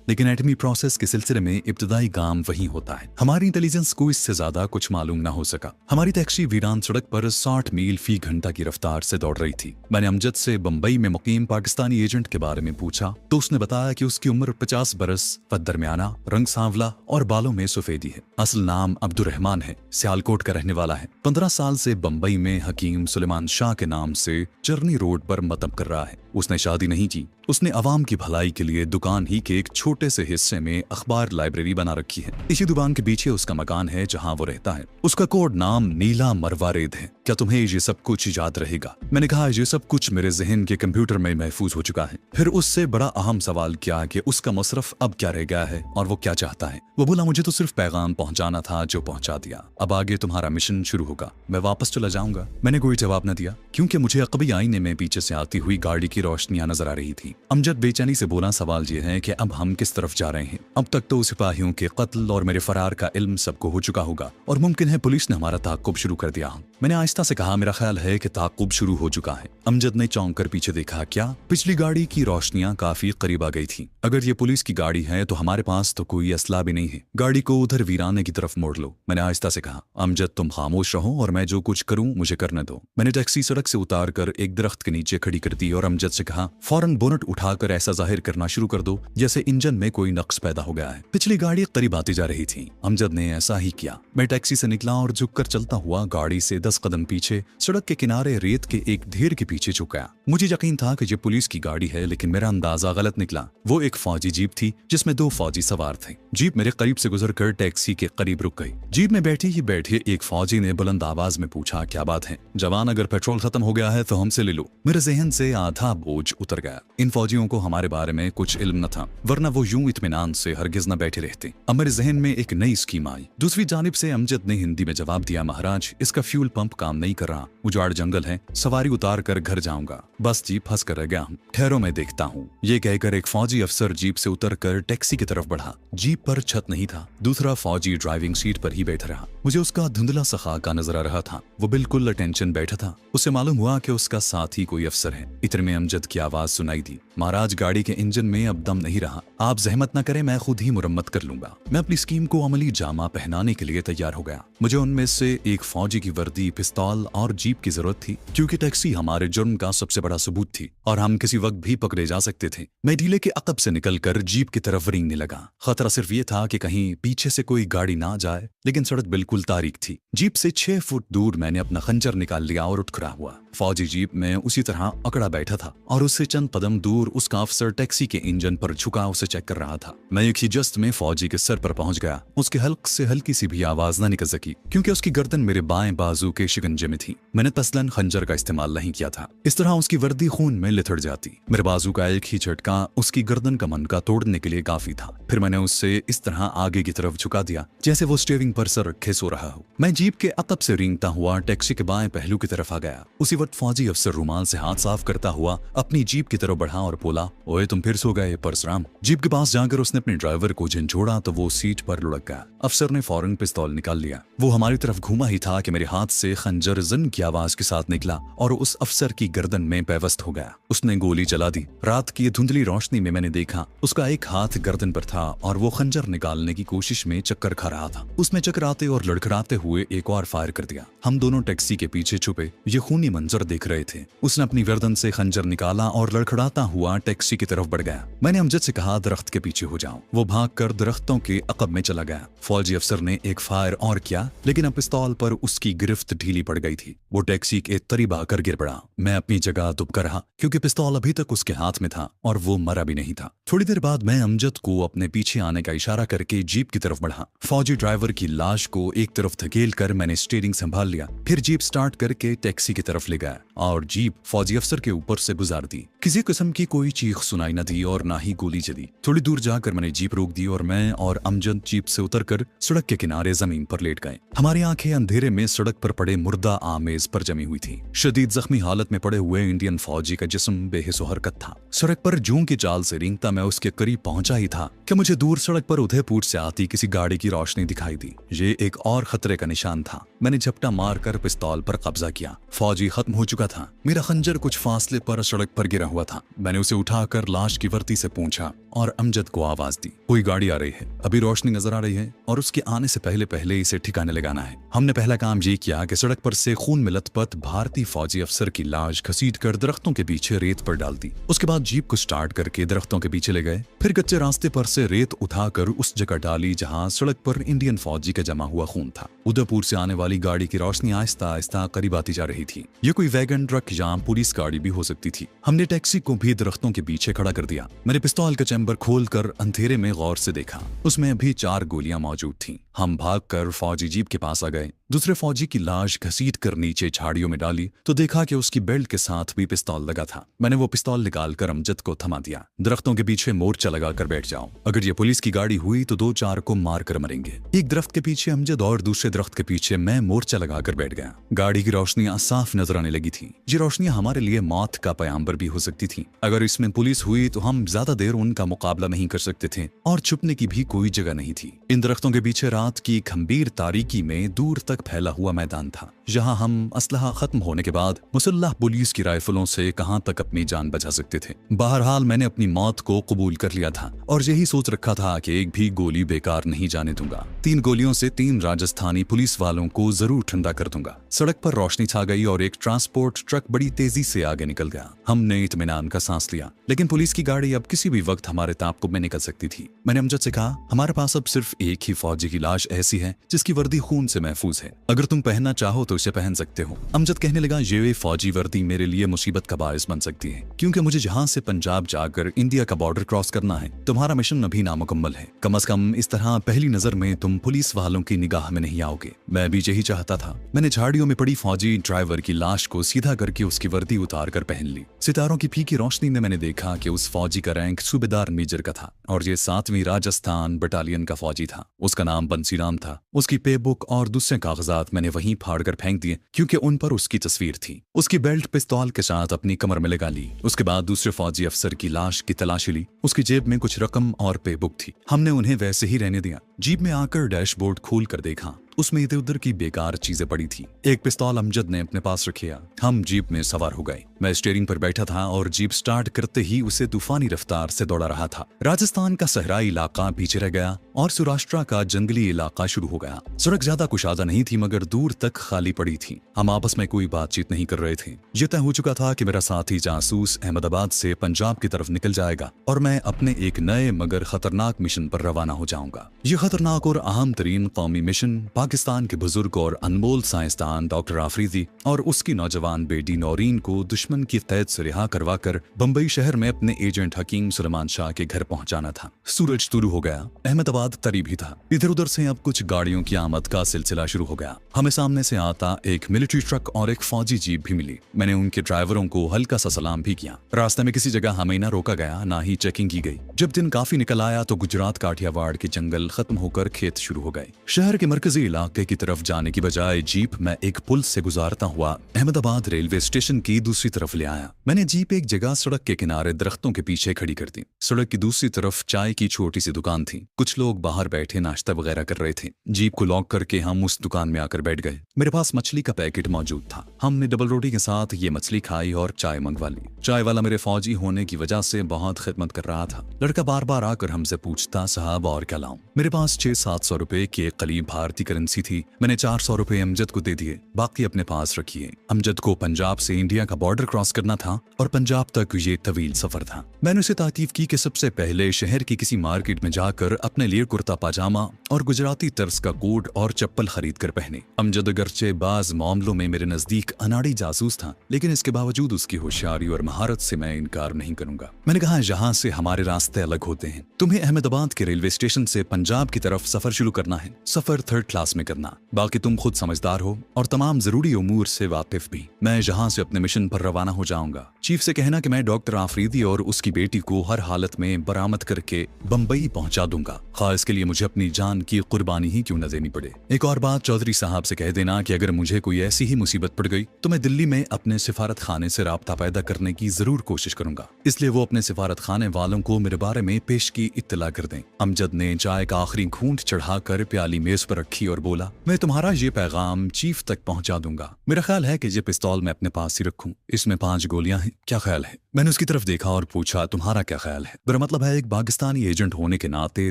लेकिन एटमी प्रोसेस के सिलसिले में इब्तदाई काम वही होता है। हमारी इंटेलिजेंस को इससे ज्यादा कुछ मालूम ना हो सका। हमारी टैक्सी वीरान सड़क पर 60 मील फी घंटा की रफ्तार से दौड़ रही थी। मैंने अमजद से बंबई में मुकीम पाकिस्तानी एजेंट के बारे में पूछा तो उसने बताया कि उसकी उम्र 50 बरस, कद दरमियाना, रंग सांवला और बालों में सफेदी है। असल नाम अब्दुर्रहमान है, सियालकोट का रहने वाला है। 15 साल से बंबई में हकीम सुलेमान शाह के नाम से चरनी रोड पर मतब कर रहा है। उसने शादी नहीं की। उसने अवाम की भलाई के लिए दुकान ही के एक छोटे से हिस्से में अखबार लाइब्रेरी बना रखी है। इसी दुकान के पीछे उसका मकान है जहां वो रहता है। उसका कोड नाम नीला मरवारेद है। क्या तुम्हें ये सब कुछ याद रहेगा? मैंने कहा ये सब कुछ मेरे जहन के कंप्यूटर में महफूज हो चुका है। फिर उससे बड़ा अहम सवाल किया कि उसका मसरफ अब क्या रह गया है और वो क्या चाहता है। वो बोला मुझे तो सिर्फ पैगाम पहुंचाना था जो पहुंचा दिया। अब आगे तुम्हारा मिशन शुरू होगा। मैं वापस चला जाऊंगा। मैंने कोई जवाब न दिया क्योंकि मुझे अकबी आईने में पीछे से आती हुई गाड़ी की रोशनियां नजर आ रही थी। अमजद बेचैनी से बोला सवाल ये है कि अब हम किस तरफ जा रहे हैं? अब तक तो सिपाहियों के कत्ल और मेरे फरार का इल्म सबको हो चुका होगा और मुमकिन है पुलिस ने हमारा ताक़ुब शुरू कर दिया। मैंने आहिस्ता से कहा मेरा ख्याल है कि ताक़ुब शुरू हो चुका है। अमजद ने चौंक कर पीछे देखा। क्या? पिछली गाड़ी की रोशनियां काफी करीब आ गई थी। अगर ये पुलिस की गाड़ी है तो हमारे पास तो कोई असला भी नहीं है। गाड़ी को उधर वीराने की तरफ मोड़ लो। मैंने आहिस्ता से कहा। अमजद तुम खामोश रहो और मैं जो कुछ करूं मुझे करने दो। मैंने टैक्सी सड़क से उतार कर एक दरख्त के नीचे खड़ी कर दी और अमजद से कहा फौरन बोनट उठाकर ऐसा जाहिर करना शुरू कर दो जैसे इंजन में कोई नक्स पैदा हो गया है। पिछली गाड़ी करीब आती जा रही थी। अमजद ने ऐसा ही किया। मैं टैक्सी से निकला और झुककर चलता हुआ गाड़ी से 10 कदम पीछे सड़क के किनारे रेत के एक ढेर के पीछे झुक गया। मुझे यकीन था कि ये पुलिस की गाड़ी है, लेकिन मेरा अंदाजा गलत निकला। वो एक फौजी जीप थी जिसमें 2 फौजी सवार थे। जीप मेरे करीब से गुजरकर टैक्सी के करीब रुक गई। जीप में बैठे ही बैठे एक फौजी ने बुलंद आवाज में पूछा क्या बात है? जवान अगर पेट्रोल खत्म हो गया है तो हमसे ले लो। मेरे जहन से आधा बोझ उतर गया। इन फौजियों को हमारे बारे में कुछ इल्म न था, वरना वो यूं इत्मीनान से हरगिज न बैठे रहते। अब मेरे जहन में एक नई स्कीम आई। दूसरी जानिब से अमजद ने हिंदी में जवाब दिया महाराज इसका फ्यूल पंप काम नहीं कर रहा। उजाड़ जंगल है, सवारी उतार कर घर जाऊंगा। बस जीप फंस कर रह गया हूँ। ठहरो मैं देखता हूँ। ये कहकर एक फौजी अफसर जीप से उतर कर टैक्सी की तरफ बढ़ा। जीप पर छत नहीं था। दूसरा फौजी ड्राइविंग सीट पर ही बैठा रहा। मुझे उसका धुंधला सा खाका नजर आ रहा था। वो बिल्कुल अटेंशन बैठा था। उससे मालूम हुआ कि उसका साथी कोई अफसर है। इतने में अमजद की आवाज सुनाई दी। महाराज गाड़ी के इंजन में अब दम नहीं रहा। आप जहमत न करें, मैं खुद ही मुरम्मत कर लूंगा। मैं अपनी स्कीम को अमली जामा पहनाने के लिए तैयार हो गया। मुझे उनमें से एक फौजी की वर्दी, पिस्तौल और जीप की जरूरत थी क्योंकि टैक्सी हमारे जुर्म का सबसे बड़ा सबूत थी और हम किसी वक्त भी पकड़े जा सकते थे। मैं ढीले के अकब से निकलकर जीप की तरफ रेंगने लगा। खतरा सिर्फ ये था कि कहीं पीछे से कोई गाड़ी ना जाए, लेकिन सड़क बिल्कुल तारीक थी। जीप से 6 फुट दूर मैंने अपना खंजर निकाल लिया और उठ खड़ा हुआ। फौजी जीप में उसी तरह अकड़ा बैठा था और उससे चंद कदम दूर उसका अफसर टैक्सी के इंजन पर झुका उसे चेक कर रहा था। मैं एक ही जस्त में फौजी के सर पर पहुंच गया। उसके हल्क से हल्की सी भी आवाज न निकल सकी क्योंकि उसकी गर्दन मेरे बाएं बाजू के शिकंजे में थी। मैंने तसलन खंजर का इस्तेमाल नहीं किया था। इस तरह उसकी वर्दी खून में लिथड़ जाती। मेरे बाजू का एक ही झटका उसकी गर्दन का मनका तोड़ने के लिए काफी था। फिर मैंने उससे इस तरह आगे की तरफ झुका दिया जैसे वो स्टीयरिंग पर सर रखे सो रहा हो। मैं जीप के अकब से रेंगता हुआ टैक्सी के बाएं पहलू की तरफ आ गया। उसी वक्त फौजी अफसर रुमाल से हाथ साफ करता हुआ अपनी जीप की तरफ बढ़ा और बोला ओए तुम फिर सो गए परसराम। जीप के पास जाकर उसने अपने ड्राइवर को झंझोड़ा तो वो सीट पर लुढ़क गया। अफसर ने फौरन पिस्तौल निकाल लिया। वो हमारी तरफ घूमा ही था कि मेरे हाथ से खंजर जन की आवाज के साथ निकला और उस अफसर की गर्दन में पेवस्त हो गया। उसने गोली चला दी। रात की धुंधली रोशनी में मैंने देखा उसका एक हाथ गर्दन पर था और वो खंजर निकालने की कोशिश में चक्कर खा रहा था। उसने चकराते और लड़खड़ाते हुए एक और फायर कर दिया। हम दोनों टैक्सी के पीछे छुपे ये खूनी मंजर देख रहे थे। उसने अपनी गर्दन से खंजर निकाला और लड़खड़ाता हुआ टैक्सी की तरफ बढ़ गया। मैंने अमजद से कहा दरख्त के पीछे हो जाओ। वो भागकर दरख्तों के अकब में चला गया। फौजी अफसर ने एक फायर और किया, लेकिन अब पिस्तौल पर उसकी गिरफ्त ढीली पड़ गई थी। वो टैक्सी के करीब आकर गिर पड़ा। मैं अपनी जगह दुबका रहा क्योंकि पिस्तौल अभी तक उसके हाथ में था और वो मरा भी नहीं था। थोड़ी देर बाद मैं अमजद को अपने पीछे आने का इशारा करके जीप की तरफ बढ़ा। फौजी ड्राइवर की लाश को एक तरफ धकेल कर मैंने स्टीयरिंग संभाल लिया। फिर जीप स्टार्ट करके टैक्सी की तरफ ले गया और जीप फौजी अफसर के ऊपर से गुजार दी। किसी किस्म की कोई चीख सुनाई न दी और ना ही गोली चली। थोड़ी दूर जाकर मैंने जीप रोक दी और मैं और अमजद जीप से उतरकर सड़क के किनारे जमीन पर लेट गए। हमारी आंखें अंधेरे में सड़क पर पड़े मुर्दा आमेज पर जमी हुई थी। शदीद जख्मी हालत में पड़े हुए इंडियन फौजी का जिस्म बेहिस हरकत था। सड़क पर जूं की चाल से रेंगता मैं उसके करीब पहुंचा ही था कि मुझे दूर सड़क पर उदयपुर से आती किसी गाड़ी की रोशनी दिखाई दी। ये एक और खतरे का निशान था। मैंने झपटा मारकर पिस्तौल पर कब्जा किया। फौजी खत्म हो चुका था। मेरा खंजर कुछ फासले पर सड़क पर गिरा हुआ था। मैंने उसे उठाकर लाश की वर्दी से पूछा और अमजद को आवाज दी, कोई गाड़ी आ रही है, अभी रोशनी नजर आ रही है और उसके आने से पहले पहले इसे ठिकाने लगाना है। हमने पहला काम ये किया कि सड़क पर से खून में लथपथ भारतीय फौजी अफसर की लाश घसीटकर दरख्तों के पीछे रेत पर डाल दी। उसके बाद जीप को स्टार्ट करके दरख्तों के पीछे ले गए, फिर कच्चे रास्ते पर से रेत उठाकर उस जगह डाली जहां सड़क पर इंडियन फौजी का जमा हुआ खून था। उदयपुर से आने वाली गाड़ी की रोशनी आहिस्ता आहिस्ता करीब आती जा रही थी। ये कोई वैगन, ट्रक या पुलिस गाड़ी भी हो सकती थी। हमने टैक्सी को भी दरख्तों के पीछे खड़ा कर दिया। मैंने पिस्तौल का चैम्बर खोलकर अंधेरे में गौर से देखा, उसमें अभी 4 गोलियां मौजूद थीं। हम भागकर फौजी जीप के पास आ गए। दूसरे फौजी की लाश घसीटकर नीचे झाड़ियों में डाली तो देखा कि उसकी बेल्ट के साथ भी पिस्तौल लगा था। मैंने वो पिस्तौल निकालकर अमजद को थमा दिया। दरख्तों के पीछे मोर्चा लगाकर बैठ जाओ, अगर ये पुलिस की गाड़ी हुई तो 2-4 को मार कर मरेंगे। एक दरख्त के पीछे अमजद और दूसरे दरख्त के पीछे मैं मोर्चा लगाकर बैठ गया। गाड़ी की रोशनियां साफ नजर आने लगी थी। ये रोशनियां हमारे लिए मौत का पैगाम्बर भी हो सकती थी। अगर इसमें पुलिस हुई तो हम ज्यादा देर उनका मुकाबला नहीं कर सकते थे और छुपने की भी कोई जगह नहीं थी। इन दरख्तों के पीछे रात की खंबीर तारीकी में दूर तक फैला हुआ मैदान था, जहां हम असलहा खत्म होने के बाद मुसल्लह पुलिस की राइफलों से कहां तक अपनी जान बचा सकते थे। बहरहाल मैंने अपनी मौत को कबूल कर लिया था और यही सोच रखा था कि एक भी गोली बेकार नहीं जाने दूंगा। 3 गोलियों से 3 राजस्थानी पुलिस वालों को जरूर ठंडा कर दूंगा। सड़क पर रोशनी छा गई और एक ट्रांसपोर्ट ट्रक बड़ी तेजी से आगे निकल गया। हमने इत्मीनान का सांस लिया, लेकिन पुलिस की गाड़ी अब किसी भी वक्त हमारे ताक़ुब में निकल सकती थी। मैंने अमजद से कहा, हमारे पास अब सिर्फ एक ही फौजी की लाश ऐसी है जिसकी वर्दी खून से महफूज है, अगर तुम पहनना चाहो तो इसे पहन सकते हो। अमजद कहने लगा, ये फौजी वर्दी मेरे लिए मुसीबत का बायस बन सकती है, क्योंकि मुझे जहां से पंजाब जाकर इंडिया का बॉर्डर क्रॉस करना है। तुम्हारा मिशन अभी नामुकम्मल है। कम से कम इस तरह पहली नजर में तुम पुलिस वालों की निगाह में नहीं आओगे। मैं भी यही चाहता था। मैंने झाड़ियों में पड़ी फौजी ड्राइवर की लाश को सीधा करके उसकी वर्दी उतार कर पहन ली। सितारों की फीकी रोशनी में मैंने देखा कि उस फौजी का रैंक सूबेदार मेजर का था और ये 7वीं राजस्थान बटालियन का फौजी था। उसका नाम बंसीराम था। उसकी पे बुक और दूसरे कागजात मैंने वहीं फाड़ कर फेंक दिए, क्योंकि उन पर उसकी तस्वीर थी। उसकी बेल्ट पिस्तौल के साथ अपनी कमर में लगा ली। उसके बाद दूसरे फौजी अफसर की लाश की तलाशी ली। उसकी जेब में कुछ रकम और पे बुक थी। हमने उन्हें वैसे ही रहने दिया। जीप में आकर डैशबोर्ड खोल कर देखा, उसमें इधर उधर की बेकार चीजें पड़ी थी। एक पिस्तौल अमजद ने अपने पास रखिया। हम जीप में सवार हो गए। मैं स्टीयरिंग पर बैठा था और जीप स्टार्ट करते ही उसे तूफानी रफ्तार से दौड़ा रहा था। राजस्थान का सहराई इलाका पीछे रह गया और सौराष्ट्र का जंगली इलाका शुरू हो गया। सड़क ज्यादा कुशादा नहीं थी, मगर दूर तक खाली पड़ी थी। हम आपस में कोई बातचीत नहीं कर रहे थे। ये तय हो चुका था कि मेरा साथी जासूस अहमदाबाद से पंजाब की तरफ निकल जाएगा और मैं अपने एक नए मगर खतरनाक मिशन पर रवाना हो जाऊंगा। ये खतरनाक और अहम तरीन कौमी मिशन पाकिस्तान के बुजुर्ग और अनमोल साइंसदान डॉक्टर आफरीदी और उसकी नौजवान बेटी नौरीन को दुश्मन की कैद से रिहा करवाकर बंबई शहर में अपने एजेंट हकीम सुलेमान शाह के घर पहुंचाना था। सूरज तुलू हो गया। अहमदाबाद करीब ही था। इधर उधर से अब कुछ गाड़ियों की आमद का सिलसिला शुरू हो गया। हमें सामने से आता एक मिलिट्री ट्रक और एक फौजी जीप भी मिली। मैंने उनके ड्राइवरों को हल्का सा सलाम भी किया। रास्ते में किसी जगह हमें न रोका गया, ना ही चेकिंग की गई। जब दिन काफी निकल आया तो गुजरात काठियावाड़ के जंगल खत्म होकर खेत शुरू हो गए। शहर के मरकजी इलाके की तरफ जाने की बजाय जीप में एक पुल से गुजारता हुआ अहमदाबाद रेलवे स्टेशन की दूसरी तरफ ले आया। मैंने जीप एक जगह सड़क के किनारे दरख्तों के पीछे खड़ी कर दी। सड़क की दूसरी तरफ चाय की छोटी सी दुकान थी। कुछ लोग बाहर बैठे नाश्ता वगैरह कर रहे थे। जीप को लॉक करके हम उस दुकान में आकर बैठ गए। मेरे पास मछली का पैकेट मौजूद था। हमने डबल रोटी के साथ ये मछली खाई और चाय मंगवा ली। चाय वाला मेरे फौजी होने की वजह से बहुत खिदमत कर रहा था। लड़का बार बार आकर हमसे पूछता, साहब और क्या लाऊं? मेरे पास 600-700 रुपए की एक करीब भारतीय करेंसी थी। मैंने 400 रुपए अमजद को दे दिए, बाकी अपने पास रखिए। अमजद को पंजाब से इंडिया का बॉर्डर क्रॉस करना था और पंजाब तक ये तवील सफर था। मैंने उसे ताकीफ की कि सबसे पहले शहर की किसी मार्केट में जाकर अपने लिए कुर्ता पाजामा और गुजराती तर्ज का कोट और चप्पल खरीद कर पहने। अमजद अगरचे बाज मामलों में मेरे नजदीक अनाड़ी जासूस था, लेकिन इसके बावजूद उसकी होशियारी और महारत से मैं इनकार नहीं करूंगा। मैंने कहा, यहाँ से हमारे रास्ते अलग होते हैं। तुम्हें अहमदाबाद के रेलवे स्टेशन से पंजाब की तरफ सफर शुरू करना है। सफर 3rd क्लास में करना, बाकी तुम खुद समझदार हो और तमाम जरूरी उमूर से वाकिफ भी। मैं यहाँ से अपने मिशन पर रवाना हो जाऊंगा। चीफ से कहना कि मैं डॉक्टर आफरीदी और उसकी बेटी को हर हालत में बरामद करके बंबई पहुंचा दूंगा, खास इसके लिए मुझे अपनी जान की कुर्बानी ही क्यों न देनी पड़े। एक और बात चौधरी साहब से कह देना कि अगर मुझे कोई ऐसी ही मुसीबत पड़ गई तो मैं दिल्ली में अपने सिफारत खाने से राब्ता पैदा करने की जरूर कोशिश करूंगा, इसलिए वो अपने सिफारत खाने वालों को मेरे बारे में पेश की इत्तला कर दें। अमजद ने चाय का आखिरी घूंट चढ़ाकर प्याली मेज पर रखी और और बोला, मैं तुम्हारा ये पैगाम चीफ तक पहुंचा दूंगा। मेरा ख्याल है कि ये पिस्तौल मैं अपने पास ही रखूं, इसमें 5 गोलियां हैं, क्या ख्याल है? मैंने उसकी तरफ देखा और पूछा, तुम्हारा क्या ख्याल है? मेरा मतलब है, एक पाकिस्तानी एजेंट होने के नाते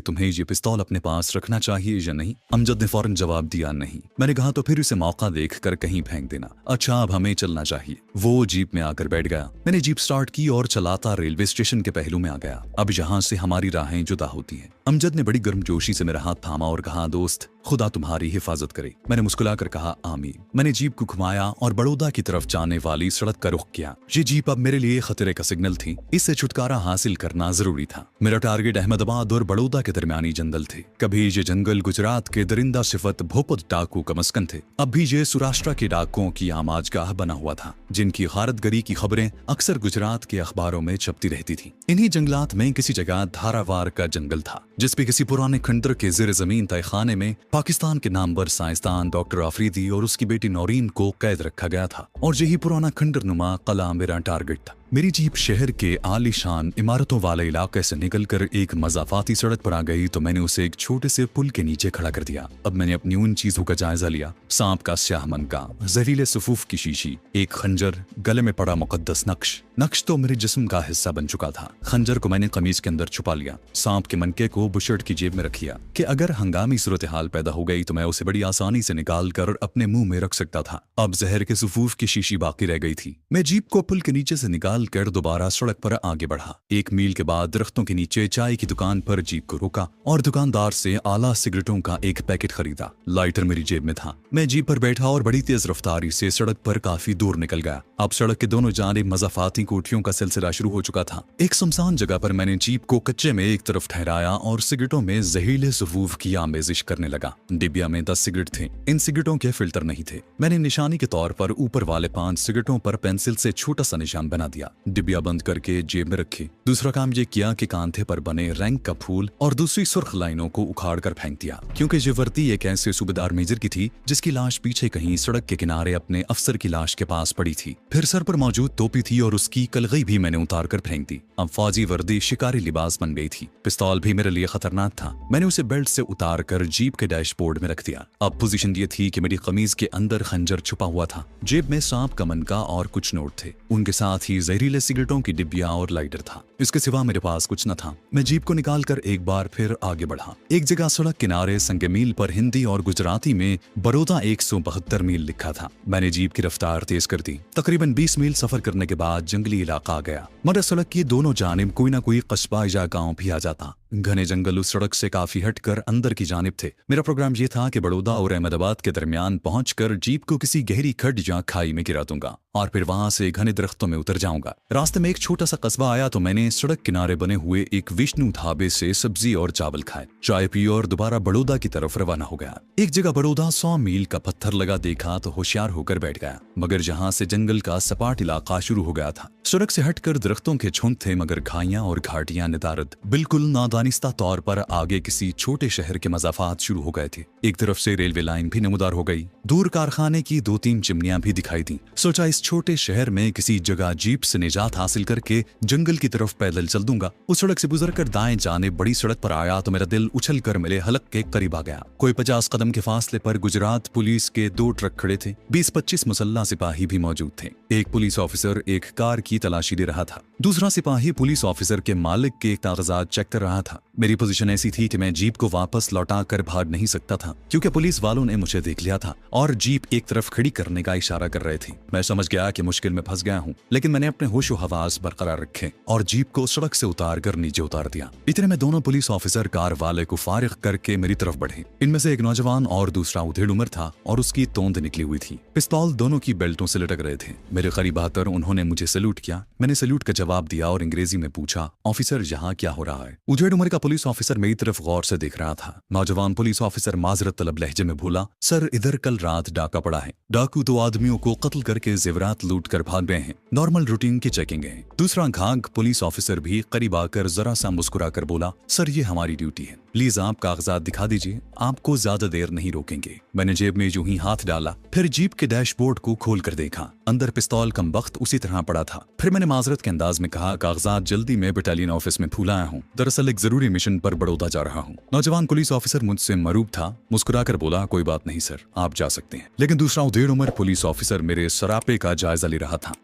तुम्हें ये पिस्तौल अपने पास रखना चाहिए या नहीं? अमजद ने फौरन जवाब दिया, नहीं। मैंने कहा, तो फिर इसे मौका देखकर कहीं फेंक देना। अच्छा, अब हमें चलना चाहिए। वो जीप में आकर बैठ गया। मैंने जीप स्टार्ट की और चलाता रेलवे स्टेशन के पहलू में आ गया। अब यहाँ से हमारी राहें जुदा होती हैं। अमजद ने बड़ी गर्मजोशी से मेरा हाथ थामा और कहा, दोस्त, खुदा तुम्हारी हिफाजत करे। मैंने मुस्कुराकर कहा, आमीन। मैंने जीप को घुमाया और बड़ौदा की तरफ जाने वाली सड़क का रुख किया। ये जीप अब मेरे लिए खतरे का सिग्नल थी, इससे छुटकारा हासिल करना जरूरी था। मेरा टारगेट अहमदाबाद और बड़ौदा के दरमियानी जंगल थे। कभी ये जंगल गुजरात के दरिंदा सिफत भोपत डाकू का मस्कन थे, अब भी ये सौराष्ट्र के डाकुओं की आमाजगाह बना हुआ था, जिनकी गारतगरी की खबरें अक्सर गुजरात के अखबारों में छपती रहती थी। इन्हीं जंगलात में किसी जगह धारावार का जंगल था, जिसपे किसी पुराने खंडर के ज़ेर ज़मीन तहखाने में पाकिस्तान के नामवर साइंसदान डॉक्टर आफरीदी और उसकी बेटी नौरीन को कैद रखा गया था, और यही पुराना खंडर नुमा कला मेरा टारगेट था। मेरी जीप शहर के आलीशान इमारतों वाले इलाके से निकलकर एक मज़ाफाती सड़क पर आ गई तो मैंने उसे एक छोटे से पुल के नीचे खड़ा कर दिया। अब मैंने अपनी उन चीजों का जायजा लिया, सांप का स्याह मनका, जहरीले सुफूफ की शीशी, एक खंजर, गले में पड़ा मुकद्दस नक्श तो मेरे जिस्म का हिस्सा बन चुका था। खंजर को मैंने कमीज के अंदर छुपा लिया, सांप के मनके को बुशर्ट की जेब में रख लिया कि अगर हंगामी सूरत हाल पैदा हो गई तो मैं उसे बड़ी आसानी से निकाल कर अपने मुंह में रख सकता था। अब जहर के सुफूफ की शीशी बाकी रह गई थी। मैं जीप को पुल के नीचे से निकाल कर दोबारा सड़क पर आगे बढ़ा। 1 मील के बाद दरख्तों के नीचे चाय की दुकान पर जीप को रोका और दुकानदार से आला सिगरेटों का एक पैकेट खरीदा। लाइटर मेरी जेब में था। मैं जीप पर बैठा और बड़ी तेज रफ्तारी से सड़क पर काफी दूर निकल गया। अब सड़क के दोनों जानिब मज़ाफाती कोठियों का सिलसिला शुरू हो चुका था। एक सुनसान जगह पर मैंने जीप को कच्चे में एक तरफ ठहराया और सिगरेटों में जहरीले सुफूफ की आमेजिश करने लगा। डिबिया में 10 सिगरेट थे। इन सिगरेटों के फिल्टर नहीं थे। मैंने निशानी के तौर पर ऊपर वाले 5 सिगरेटों पर पेंसिल से छोटा सा निशान बना दिया। डिबिया बंद करके जेब में रखी। दूसरा काम ये किया कि कांधे पर बने रैंक का फूल और दूसरी सुर्ख लाइनों को उखाड़ कर फेंक दिया, क्योंकि ये वर्दी एक ऐसे सूबेदार मेजर की थी जिसकी लाश पीछे कहीं सड़क के किनारे अपने अफसर की लाश के पास पड़ी थी। फिर सर पर मौजूद टोपी थी और उसकी कलगी भी मैंने उतार कर फेंक दी। अब फौजी वर्दी शिकारी लिबास बन गई थी। पिस्तौल भी मेरे लिए खतरनाक था। मैंने उसे बेल्ट से उतार कर जीप के डैशबोर्ड में रख दिया। अब पोजीशन ये थी कि मेरी कमीज के अंदर खंजर छुपा हुआ था। जेब में सांप का मनका और कुछ नोट थे। उनके साथ ही जहरीले सिगरेटों की डिब्बियां और लाइटर था। इसके सिवा मेरे पास कुछ न था। मैं जीप को निकालकर एक बार फिर आगे बढ़ा। एक जगह सड़क किनारे संगे मील पर हिंदी और गुजराती में बड़ौदा 172 मील लिखा था। मैंने जीप की रफ्तार तेज कर दी। तकरीबन 20 मील सफर करने के बाद जंगली इलाका आ गया। मगर सड़क की दोनों जानिब कोई ना कोई कस्बा या गांव भी आ जाता। घने जंगल उस सड़क से काफी हटकर अंदर की जानिब थे। मेरा प्रोग्राम ये था कि बड़ौदा और अहमदाबाद के दरमियान पहुंचकर जीप को किसी गहरी खड्ड या खाई में गिरा दूंगा और फिर वहां से घने दरख्तों में उतर जाऊंगा। रास्ते में एक छोटा सा कस्बा आया तो मैंने सड़क किनारे बने हुए एक विष्णु ढाबे से सब्जी और चावल खाए, चाय पी और दोबारा बड़ौदा की तरफ रवाना हो गया। एक जगह बड़ौदा 100 मील का पत्थर लगा देखा तो होशियार होकर बैठ गया, मगर जहां से जंगल का सपाट इलाका शुरू हो गया था। सड़क से हटकर दरख्तों के झुंड थे, मगर खाइयां और घाटियां निदारद। बिल्कुल नादानिस्ता तौर पर आगे किसी छोटे शहर के मज़ाफात शुरू हो गए थे। एक तरफ से रेलवे लाइन भी नमूदार हो गई। दूर कारखाने की 2-3 चिमनियां भी दिखाई दी। सोचा इस छोटे शहर में किसी जगह जीप से निजात हासिल करके जंगल की तरफ पैदल चल दूंगा। उस सड़क से गुजरकर दाएं जाने बड़ी सड़क पर आया तो मेरा दिल उछल कर मेरे हलक के करीब आ गया। कोई 50 कदम के फासले पर गुजरात पुलिस के 2 ट्रक खड़े थे। 20-25 मुसल्ला सिपाही भी मौजूद थे। एक पुलिस ऑफिसर एक कार की तलाशी दे रहा था। दूसरा सिपाही पुलिस ऑफिसर के मालिक के कागजात चेक कर रहा था। मेरी पोजीशन ऐसी थी कि मैं जीप को वापस लौटा कर भाग नहीं सकता था, क्योंकि पुलिस वालों ने मुझे देख लिया था और जीप एक तरफ खड़ी करने का इशारा कर रहे थे। मैं समझ गया कि मुश्किल में फंस गया हूँ, लेकिन मैंने अपने होशो हवास बरकरार रखे और जीप को सड़क से उतार कर नीचे उतार दिया। इतने में दोनों पुलिस ऑफिसर कार वाले को फारिग करके मेरी तरफ बढ़े। इनमें से एक नौजवान और दूसरा उधेड़ उम्र था और उसकी तोंद निकली हुई थी। पिस्तौल दोनों की बेल्टों से लटक रहे थे। मेरे करीब आकर उन्होंने मुझे सैल्यूट किया। मैंने सैल्यूट का जवाब दिया और अंग्रेजी में पूछा, ऑफिसर यहाँ क्या हो रहा है? उधेड़ उम्र का पुलिस ऑफिसर मेरी तरफ गौर से देख रहा था। नौजवान पुलिस ऑफिसर माजरत तलब लहजे में बोला, सर इधर कल रात डाका पड़ा है। डाकू 2 आदमियों को कत्ल करके जेवरात लूट कर भाग गए हैं। नॉर्मल रूटीन की चेकिंग है। दूसरा घाघ पुलिस ऑफिसर भी करीब आकर जरा सा मुस्कुरा कर बोला, सर ये हमारी ड्यूटी है, प्लीज आप कागजात दिखा दीजिए, आपको ज्यादा देर नहीं रोकेंगे। मैंने जेब में यूं ही हाथ डाला, फिर जीप के डैशबोर्ड को खोल कर देखा। अंदर पिस्तौल कम वक्त उसी तरह पड़ा था। फिर मैंने माजरत के अंदाज में कहा, कागजात जल्दी मैं बटालियन ऑफिस में भूल आया हूँ, दरअसल एक जरूरी मिशन पर बड़ौदा जा रहा हूँ। नौजवान पुलिस ऑफिसर मुझसे मरूब था, मुस्कुराकर बोला, कोई बात नहीं सर, आप जा सकते हैं। लेकिन दूसरा उदेड़ उम्र पुलिस ऑफिसर मेरे सरापे का जायजा ले रहा था।